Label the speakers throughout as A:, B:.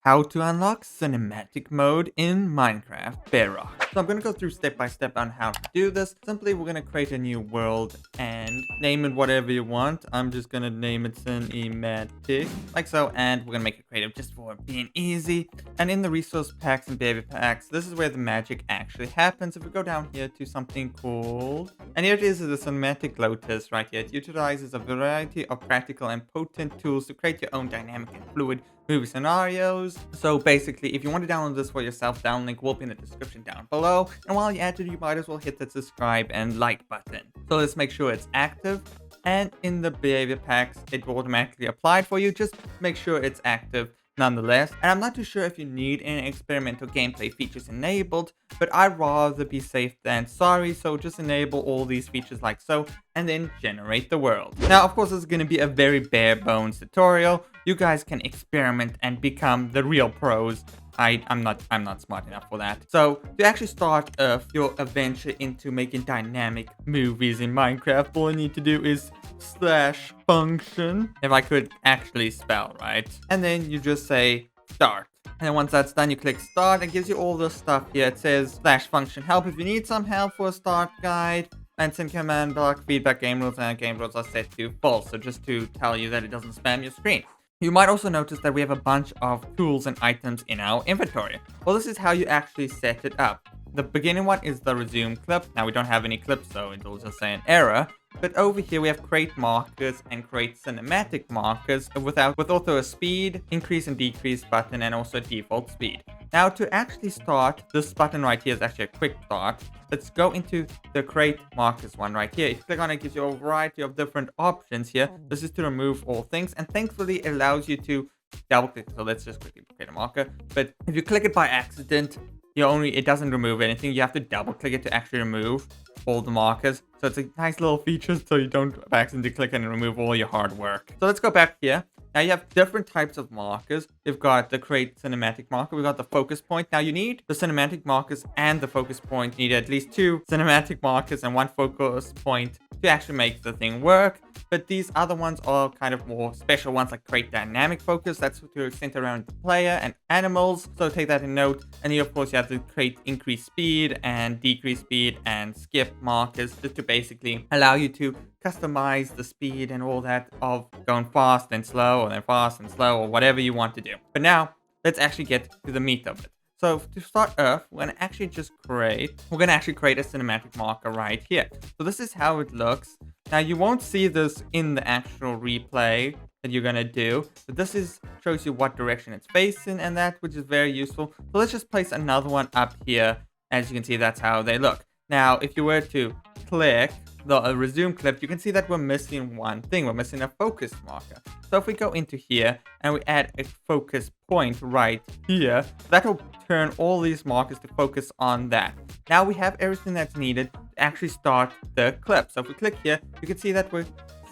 A: how to unlock cinematic mode in Minecraft Bedrock. So I'm going to go through step by step on how to do this. Simply, we're going to create a new world and name it whatever you want. I'm just going to name it cinematic, like so, and we're going to make it creative just for being easy. And in the resource packs and behavior packs, this is where the magic actually happens. If we go down here to something called, and here it is, the cinematic lotus right here. It utilizes a variety of practical and potent tools to create your own dynamic and fluid movie scenarios. So basically, if you want to download this for yourself, down link will be in the description down below. And while you're at it, you might as well hit the subscribe and like button. So let's make sure it's active. And in the behavior packs, it will automatically apply for you. Just make sure it's active nonetheless. And I'm not too sure if you need any experimental gameplay features enabled, but I'd rather be safe than sorry, so just enable all these features like so, and then generate the world. Now, of course, this is going to be a very bare bones tutorial. You guys can experiment and become the real pros. I'm not smart enough for that. So to actually start your adventure into making dynamic movies in Minecraft, all I need to do is /function, if I could actually spell right, and then you just say start. And then once that's done, you click start. It gives you all this stuff here. It says /function help if you need some help for a start guide. And send command block, feedback, game rules, and game rules are set to false. So just to tell you that it doesn't spam your screen. You might also notice that we have a bunch of tools and items in our inventory. Well, this is how you actually set it up. The beginning one is the resume clip. Now we don't have any clips, so it'll just say an error. But over here we have create markers and create cinematic markers with also a speed, increase and decrease button, and also default speed. Now to actually start, this button right here is actually a quick start. Let's go into the create markers one right here. If you click on it, it gives you a variety of different options here. This is to remove all things, and thankfully it allows you to double click. So let's just quickly create a marker. But if you click it by accident, it doesn't remove anything. You have to double click it to actually remove all the markers. So it's a nice little feature so you don't accidentally click and remove all your hard work. So let's go back here. Now you have different types of markers. You've got the create cinematic marker. We've got the focus point. Now you need the cinematic markers and the focus point. You need at least 2 cinematic markers and 1 focus point to actually make the thing work. But these other ones are kind of more special ones, like create dynamic focus. That's to center around the player and animals. So take that in note. And then of course you have to create increase speed and decrease speed and skip markers just to basically allow you to customize the speed and all that of going fast and slow, or then fast and slow, or whatever you want to do. But now let's actually get to the meat of it. So to start off, we're gonna actually create a cinematic marker right here. So this is how it looks. Now you won't see this in the actual replay that you're gonna do, but this shows you what direction it's facing and that, which is very useful. So let's just place another one up here. As you can see, that's how they look. Now, if you were to click the resume clip, you can see that we're missing one thing. We're missing a focus marker. So if we go into here and we add a focus point right here, that will turn all these markers to focus on that. Now we have everything that's needed to actually start the clip. So if we click here, you can see that we're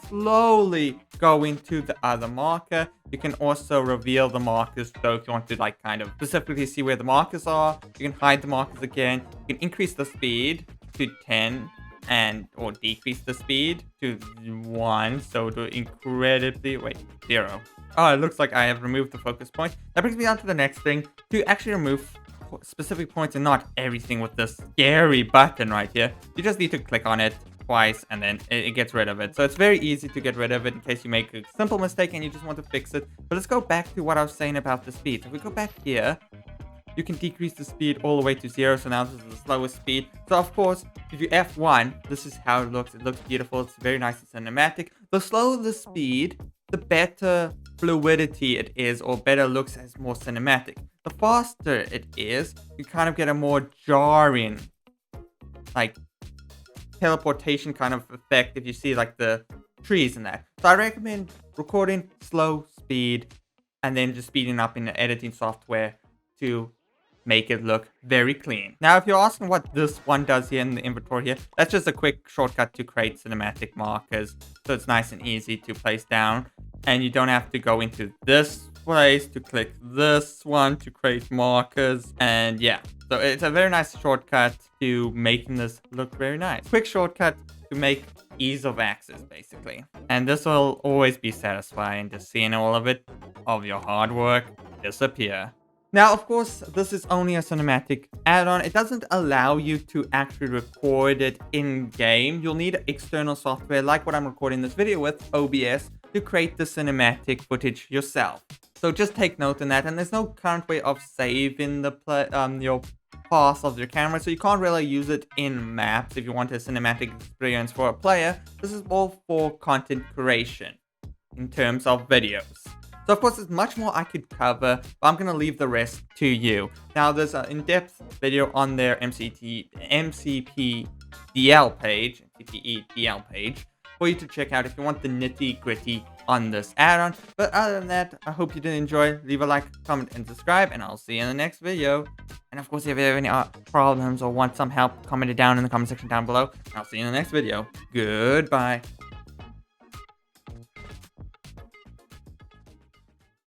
A: slowly going to the other marker. You can also reveal the markers. So if you want to kind of specifically see where the markers are, you can hide the markers again. You can increase the speed to 10 or decrease the speed to 1. So to incredibly, 0. Oh, it looks like I have removed the focus point. That brings me on to the next thing. To actually remove specific points and not everything with this scary button right here, you just need to click on it twice and then it gets rid of it. So it's very easy to get rid of it in case you make a simple mistake and you just want to fix it. But let's go back to what I was saying about the speed. So if we go back here, you can decrease the speed all the way to 0. So now this is the slowest speed. So of course, if you F1, this is how it looks. It looks beautiful. It's very nice and cinematic. The slower the speed, the better fluidity it is, or better looks as more cinematic. The faster it is, you kind of get a more jarring, teleportation kind of effect if you see the trees and that. So I recommend recording slow speed and then just speeding up in the editing software to make it look very clean. Now, if you're asking what this one does here in the inventory here, that's just a quick shortcut to create cinematic markers. So it's nice and easy to place down. And you don't have to go into this place to click this one to create markers. And yeah, so it's a very nice shortcut to making this look very nice. Quick shortcut to make ease of access, basically. And this will always be satisfying, just seeing all of it, of your hard work, disappear. Now, of course, this is only a cinematic add-on. It doesn't allow you to actually record it in-game. You'll need external software like what I'm recording this video with, OBS, to create the cinematic footage yourself. So just take note on that. And there's no current way of saving the your path of your camera, so you can't really use it in maps if you want a cinematic experience for a player. This is all for content creation in terms of videos. So of course there's much more I could cover, but I'm gonna leave the rest to you. Now there's an in-depth video on their MCPDL page, MCPEDL page, for you to check out if you want the nitty-gritty on this add-on. But other than that, I hope you did enjoy. Leave a like, comment, and subscribe, and I'll see you in the next video. And of course, if you have any problems or want some help, comment it down in the comment section down below. I'll see you in the next video. Goodbye.